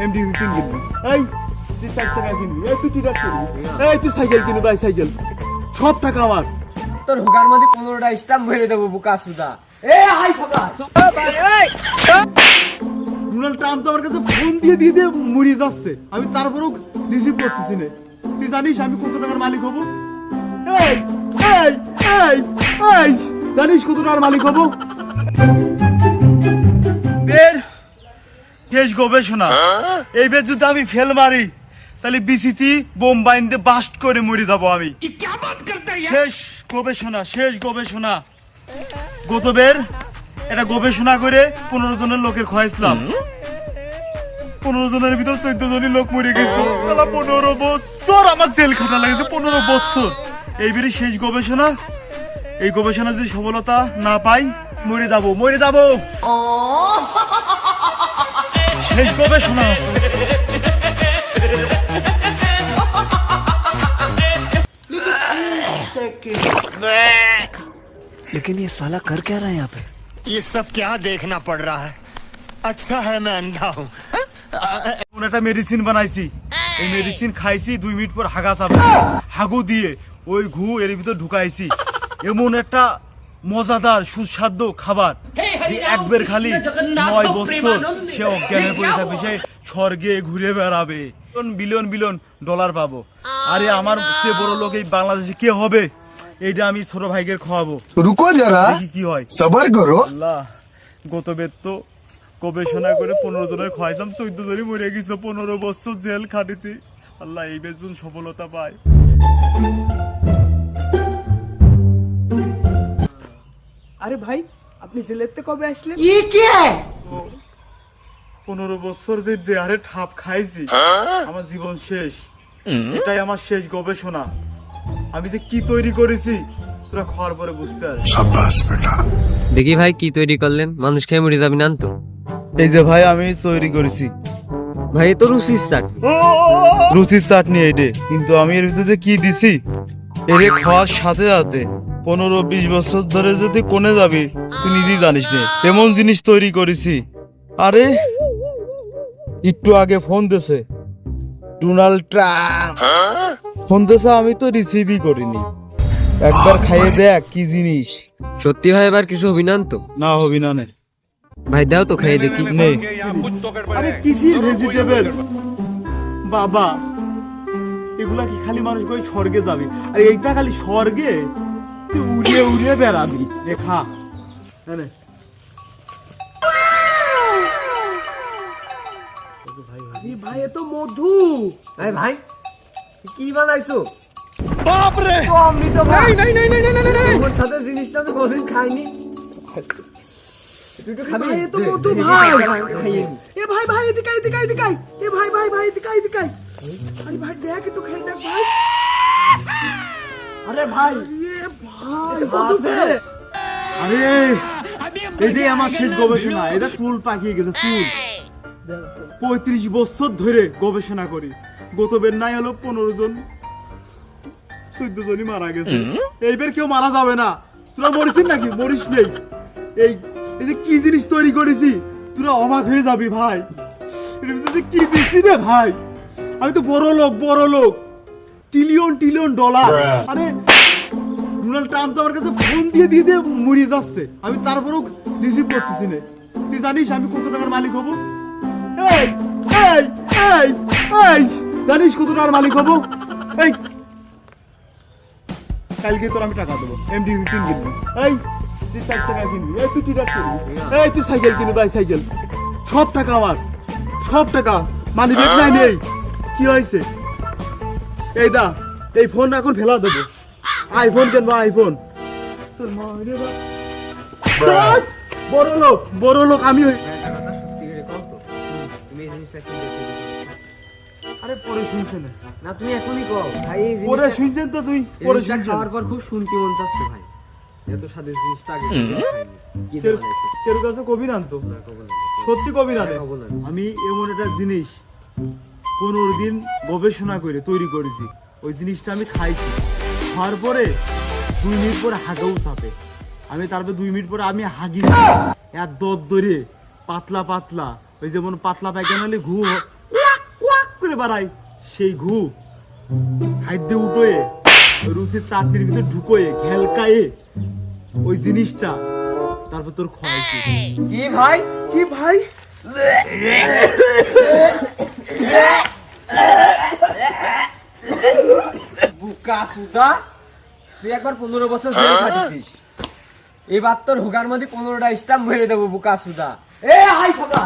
MT-15 কিনবি। এই তুই 4 চাকা কিনবি, এই তুই টিটার কিনবি, এই তুই সাইকেল কিনবি, বাইসাইকেল, সব টাকা আমার। তোর হুকার মধ্যে 15টা স্টাম্প ভরে দেবো বুকা সুদা। এ হাই সদা ডোনাল্ড ট্রাম্প তো আমার কাছে ফোন দিয়ে মরে যাচ্ছে, আমি তারপরেও রিসিভ করতেছি না। তুই জানিস আমি কত টাকার মালিক হব? এই এই এই এই জানিস কত টাকার মালিক হব? বের শেষ গবেষণা, এই বের যদি আমি ফেল মারি তাহলে বিসিটি বোম্বাইতে বাস্ট করে মরে যাবো আমি। শেষ গবেষণা, শেষ গবেষণা। গত বের এটা গবেষণা করে 15 জনের লোকের খোয়াইছিলাম, 15 জনের ভিতর 14 জনের লোক মরে গেছে। 15 বছর আমার জেল খাটা লাগছে, 15 বছর। এইবারই শেষ গবেষণা, এই গবেষণা যদি সফলতা না পাই মরে যাবো, মরে যাবো। শেষ গবেষণা। लेकिन ये साला कर क्या रहा है यहाँ पे? ये सब क्या देखना पड़ रहा है? अच्छा है मैं अंधा हूँ। একটা মেডিসিন বানাইছি, এই মেডিসিন খাইছি, 2 মিনিট পর হাগা চাবে, হাগু দিয়ে ওই ঘু এর ভিতর ঢুকাইছি। এমন একটা মজাদার সুস্বাদু খাবার যে একবার খালি 9 বছর সে অজ্ঞানে পড়ে থাকবে, সে স্বর্গে ঘুরে বেড়াবে, বিলিয়ন বিলিয়ন ডলার পাবো। আরে আমার চেয়ে বড় লোক এই বাংলাদেশে কে হবে? এইটা আমি ছোট ভাইকে খাওয়াবো। रुको जरा, দেখি কি হয়। सबर करो। আল্লাহ, গত বের তো গবেষণা করে 15 জনের খাওয়াইলাম, 14 জনই মরে গেছিল, 15 বছর জেল খাটেছি। আল্লাহ এই বের জন্য সফলতা পায়। আরে ভাই আপনি জেলেতে কবে আসলেন? 15 বছর যে জেহারে ঠাপ খাইছি, আমার জীবন শেষ। এটাই আমার শেষ গবেষণা। আমি যে কি তৈরি করেছি তোরা খাওয়ার পরে বুঝতে পারবি। शाबाश बेटा। দেখি ভাই কি তৈরি করলেন, মানুষ খেয়ে মরে যাবি না তো? এই যে ভাই আমি তৈরি করেছি ভাই এ তো রুচির চাট। রুচির চাটনি এইটে, কিন্তু আমি এর ভিতরে কি দিছি এর খাওয়ার সাথে সাথে 15-20 বছর ধরে যদি কোনে যাবি তুই নিজেই জানিস না, এমন জিনিস তৈরি করেছি। আরে একটু আগে ফোন দিছে ডোনাল্ড ট্রাম্প, ফোন দিছে, আমি তো রিসিভই করিনি। একবার খাইয়ে দেখ কি জিনিস। সত্যি ভাই এবার কিছু হবি না তো? না হবি না নে। ভাই দাও তো খাইয়ে দেখি। নে। আরে কিসির ভেজিটেবল বাবা, এগুলা কি খালি মানুষ কই স্বর্গে যাবি? আরে এইটা খালি স্বর্গে তুই উড়িয়ে উড়িয়ে বেড়াবি। দেখা নে। আরে ভাই এ তো মধু। আরে ভাই কি বানাইছো? बाप रे। তো আমি তো ভাই नहीं नहीं नहीं नहीं नहीं তোমার সাথে জিনিসটা আমি কোনদিন খাইনি। তুই তো খাবি? ভাই, এ তো মধু ভাই। খাইয়ে নি। এ ভাই ভাই এদিকে এদিকে এদিকে আয়। এ ভাই ভাই ভাই এদিকে এদিকে আয়। আরে ভাই দেখ একটু খেয়ে দেখ ভাই। আরে ভাই এ ভাই মধু দে। আরে এটাই আমার শেষ গবেষণা। এটা চুল পাকিয়ে গেছে, চুল। 35 বছর ধরে গবেষণা করি, গত বের নাই হলো 15 জন, 14 জনই মারা গেছে। এইবার কেউ মারা যাবে না। তোরা মরিস নাকি? মরিস নেই। এই এই যে কি জিনিস তৈরি করেছি তোরা অবাক হয়ে যাবি ভাই। এর ভিতরে কি দিচ্ছি রে ভাই, আমি তো বড় লোক, ট্রিলিয়ন ট্রিলিয়ন ডলার। আরে ডোনাল্ড ট্রাম্প তো আমার কাছে ফোন দিয়ে মরে যাচ্ছে, আমি তারপরেও রিসিভ করতেছি না। তুই জানিস আমি কত টাকার মালিক হব? এই এই এই এই জানিস কত টাকার মালিক হব? এই কালকে তোর আমি টাকা দেবো, MT-15 কিনবি, এই তুই 4 চাকা কিনবি, এই তুই টিটার কিনবি, এই তুই সাইকেল কিনবি, বাইসাইকেল, সব টাকা আমার, সব টাকা। মানি ব্যাগ নাই নেই। কি হয়েছে? এই দা এই ফোন এখন ফেলা দেবো, আইফোন কিনবো, আইফোন। তোর মা রে বাপ, বড় লোক আমি হই। টাকাটা সত্যি করে কও তো। তুমি এই জিনিসটা কি দেখতে? আরে পরে শুনছেন না তুমি এখনই কও ভাই এই পরে জিনিসটা শুনছেন তো তুই পরে পরে জিনিসটা শুনছেন। খাওয়ার পর খুব শুনতে মন চাচ্ছে ভাই। এত স্বাদের জিনিসটা আগে খাইনি। কি দিয়ে বানাইছো? কেউ কাছে কবি না তো, না কবো না। সত্যি কবি না। কবো না। আমি এমন একটা জিনিস 15 দিন গবেষণা করে তৈরি করেছি, ওই জিনিসটা আমি খাইছি, খাওয়ার পরে 2 মিনিট পরে হাগাও চাপে, আমি তারপরে 2 মিনিট পরে আমি হাগি, এক দর ধরে পাতলা পাতলা, ওই যেমন পাতলা পায়খানা হলে ঘু করে বাড়ায় সেই ঘু হাত দিয়ে উঠোয়ে রুচির চাটনির ভিতরে ঢুকোয়ে ঘেলকায়ে ওই জিনিসটা তারপর তোর খাওয়াইছি। কি ভাই? কি ভাই? বুকা সুদা, তুই একবার 15 বছর জেল খাটিছিস, এবার তোর হুগার মধ্যে 15টা স্টাম্প ভরে দেবো বুকা সুদা। এ হাই সদা